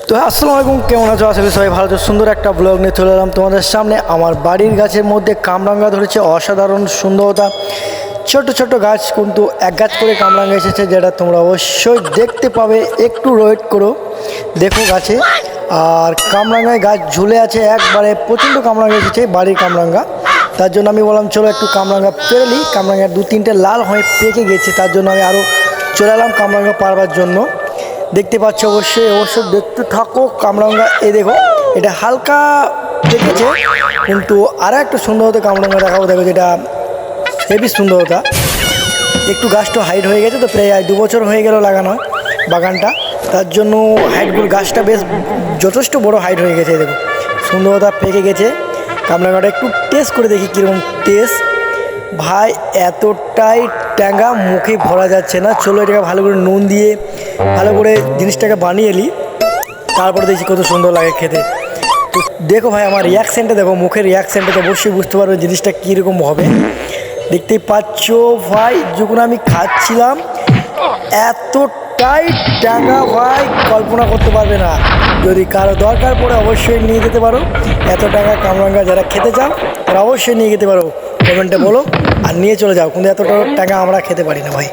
তো আসসালামু আলাইকুম, কেমন আছো? আশা করি সবাই ভালো আছো। সুন্দর একটা ব্লগ নিয়ে চলে এলাম তোমাদের সামনে। আমার বাড়ির গাছের মধ্যে কামরাঙ্গা ধরেছে, অসাধারণ সুন্দরতা। ছোট ছোট গাছ কিন্তু এক গাছ করে কামরাঙ্গা এসেছে, যেটা তোমরা অবশ্যই দেখতে পাবে। একটু ওয়েট করো, দেখো গাছে। আর কামরাঙ্গায় গাছ ঝুলে আছে একবারে, প্রচণ্ড কামরাঙ্গা এসেছে বাড়ির কামরাঙ্গা। তার জন্য আমি বললাম চলো একটু কামরাঙ্গা পেরে নিই। কামরাঙ্গা দু তিনটে লাল হয়ে পেকে গেছে, তার জন্য আমি আরও চলে এলাম কামরাঙ্গা পারবার জন্য। দেখতে পাচ্ছ, অবশ্যই দেখতে থাকো কামরাঙ্গা। এই দেখো, এটা হালকা দেখেছে, কিন্তু আরও একটু সুন্দর হতে কামরাঙ্গা দেখাবো। দেখো, যেটা হেভি সুন্দরতা। একটু গাছটা হাইট হয়ে গেছে, তো প্রায় 2 বছর হয়ে গেল লাগানো বাগানটা, তার জন্য হাইটগুলো গাছটা বেশ যথেষ্ট বড় হাইট হয়ে গেছে। দেখো সুন্দরতা পেকে গেছে। কামরাঙ্গাটা একটু টেস্ট করে দেখি কীরকম টেস্ট। ভাই এতটাই ট্যাঙ্গা, মুখে ভরা যাচ্ছে না। চলো এটাকে ভালো করে নুন দিয়ে ভালো করে জিনিসটাকে বানিয়ে নিই, তারপরে দেখছি কত সুন্দর লাগে খেতে। তো দেখো ভাই, আমার রিয়াকশানটা দেখো, মুখের রিয়াকশানটা তো অবশ্যই বুঝতে পারবে জিনিসটা কীরকম হবে। দেখতেই পাচ্ছ ভাই, যখন আমি খাচ্ছিলাম এতটাই ট্যাঙ্গা ভাই, কল্পনা করতে পারবে না। যদি কারো দরকার পড়ে অবশ্যই নিয়ে যেতে পারো। এত টাকা কামরাঙ্গা যারা খেতে চাও তারা অবশ্যই নিয়ে যেতে পারো, কমেন্টে বলো আর নিয়ে চলে যাও। কিন্তু এতটা টাকা আমরা খেতে পারি না ভাই।